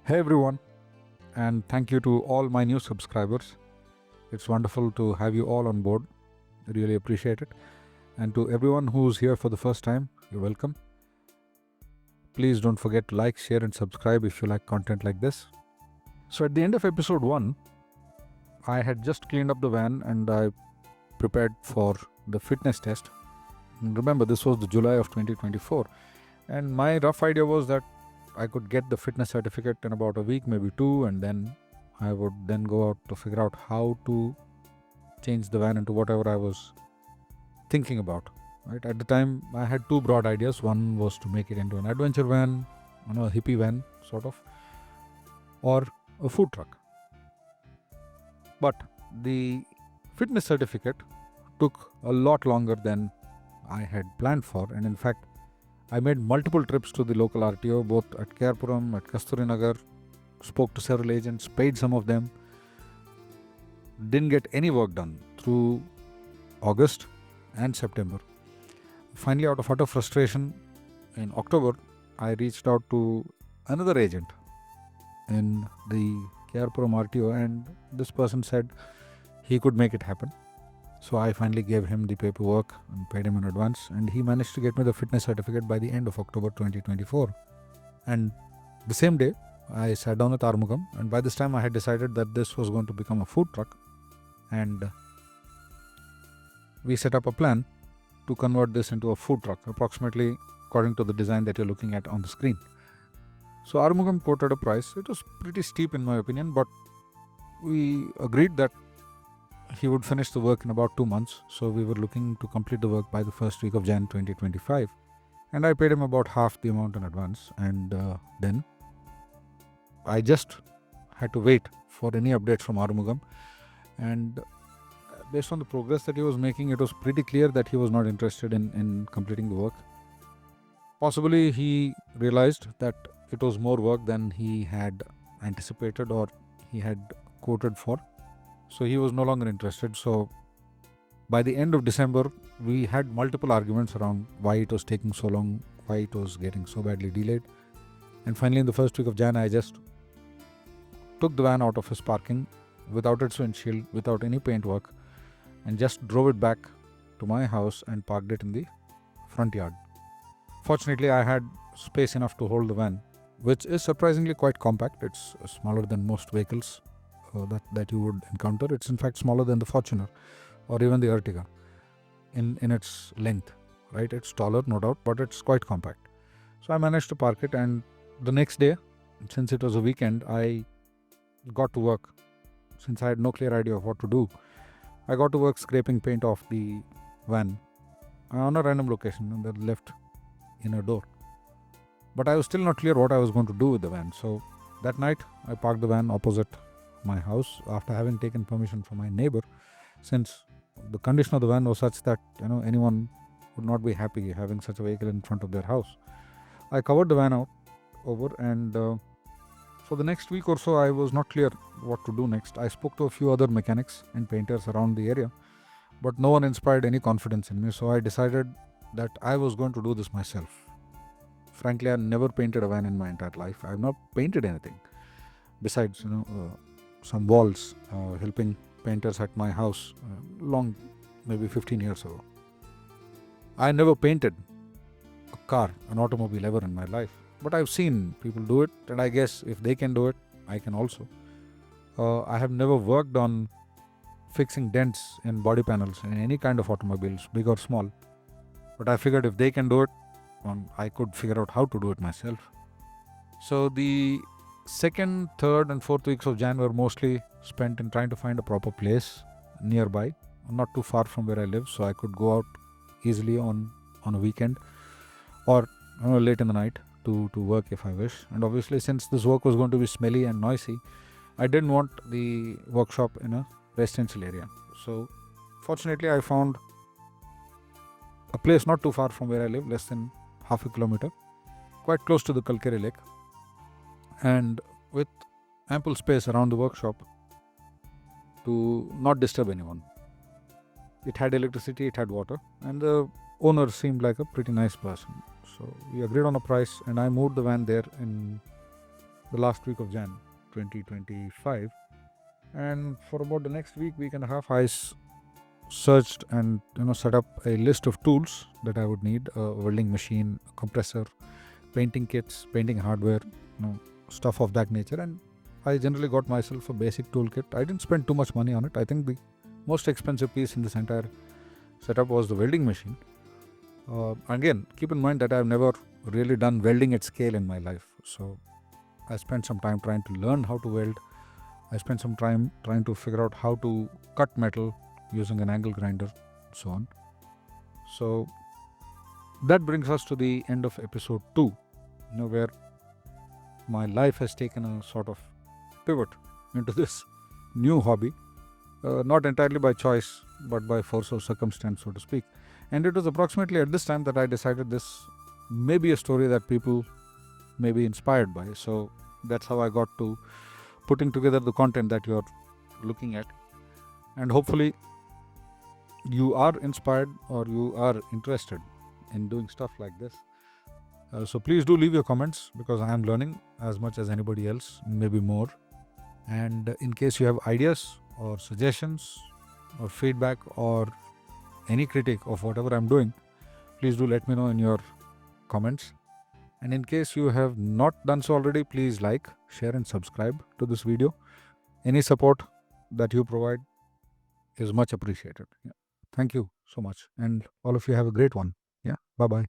Hey everyone, and thank you to all my new subscribers. It's wonderful to have you all on board. I really appreciate it. And to everyone who's here for the first time, you're welcome. Please don't forget to like, share, and subscribe if you like content like this. So, at the end of episode 1, I had just cleaned up the van and I prepared for the fitness test. And remember, this was the July of 2024, and my rough idea was that I could get the fitness certificate in about a week, maybe two, and then I would then go out to figure out how to change the van into whatever I was thinking about. Right at the time, I had two broad ideas. One was to make it into an adventure van, a hippie van sort of, or a food truck. But the fitness certificate took a lot longer than I had planned for, and in fact, I made multiple trips to the local RTO, both at Kerpuram, at Kasturinagar, spoke to several agents, paid some of them, didn't get any work done through August and September. Finally, out of utter frustration, in October, I reached out to another agent in the Kerpuram RTO, and this person said he could make it happen. So I finally gave him the paperwork and paid him in advance, and he managed to get me the fitness certificate by the end of October 2024. And the same day, I sat down with Armugam, and by this time I had decided that this was going to become a food truck, and we set up a plan to convert this into a food truck, approximately according to the design that you're looking at on the screen. So Armugam quoted a price. It was pretty steep in my opinion, but we agreed that he would finish the work in about 2 months. So we were looking to complete the work by the first week of Jan 2025. And I paid him about half the amount in advance. And then I just had to wait for any updates from Armugam. And based on the progress that he was making, it was pretty clear that he was not interested in completing the work. Possibly he realized that it was more work than he had anticipated or he had quoted for. So he was no longer interested. So by the end of December, we had multiple arguments around why it was taking so long, why it was getting so badly delayed. And finally, in the first week of Jan, I just took the van out of his parking without its windshield, without any paint work, and just drove it back to my house and parked it in the front yard. Fortunately, I had space enough to hold the van, which is surprisingly quite compact. It's smaller than most vehicles that you would encounter. It's in fact smaller than the Fortuner or even the Ertiga in its length, right? It's taller, no doubt, but it's quite compact. So I managed to park it, and the next day, since it was a weekend, I got to work. Since I had no clear idea of what to do, I got to work scraping paint off the van on a random location on the left inner door. But I was still not clear what I was going to do with the van. So that night, I parked the van opposite my house after having taken permission from my neighbor, since the condition of the van was such that anyone would not be happy having such a vehicle in front of their house. I covered the van over, and for the next week or so, I was not clear what to do next. I spoke to a few other mechanics and painters around the area, but no one inspired any confidence in me. So I decided that I was going to do this myself. Frankly, I never painted a van in my entire life. I have not painted anything besides some walls, helping painters at my house long, maybe 15 years ago. I never painted a car, an automobile ever in my life, but I've seen people do it, and I guess if they can do it, I can also. I have never worked on fixing dents in body panels in any kind of automobiles, big or small, but I figured if they can do it, I could figure out how to do it myself. So the second, third and fourth weeks of Jan were mostly spent in trying to find a proper place nearby, not too far from where I live, so I could go out easily on a weekend or late in the night to work if I wish. And obviously, since this work was going to be smelly and noisy, I didn't want the workshop in a residential area. So fortunately, I found a place not too far from where I live, less than half a kilometer, quite close to the Kalkeri Lake, and with ample space around the workshop to not disturb anyone. It had electricity, it had water, and the owner seemed like a pretty nice person. So we agreed on a price, and I moved the van there in the last week of Jan 2025. And for about the next week and a half, I searched and set up a list of tools that I would need: a welding machine, a compressor, painting kits, painting hardware, stuff of that nature. And I generally got myself a basic toolkit. I didn't spend too much money on it. I think the most expensive piece in this entire setup was the welding machine. Again, keep in mind that I've never really done welding at scale in my life. So I spent some time trying to learn how to weld. I spent some time trying to figure out how to cut metal using an angle grinder, so on. So that brings us to the end of episode 2, where my life has taken a sort of pivot into this new hobby, not entirely by choice, but by force of circumstance, so to speak. And it was approximately at this time that I decided this may be a story that people may be inspired by. So that's how I got to putting together the content that you're looking at. And hopefully you are inspired or you are interested in doing stuff like this. So please do leave your comments, because I am learning as much as anybody else, maybe more. And in case you have ideas or suggestions or feedback or any critique of whatever I'm doing, please do let me know in your comments. And in case you have not done so already, please like, share and subscribe to this video. Any support that you provide is much appreciated. Thank you so much, and all of you have a great one. Bye bye.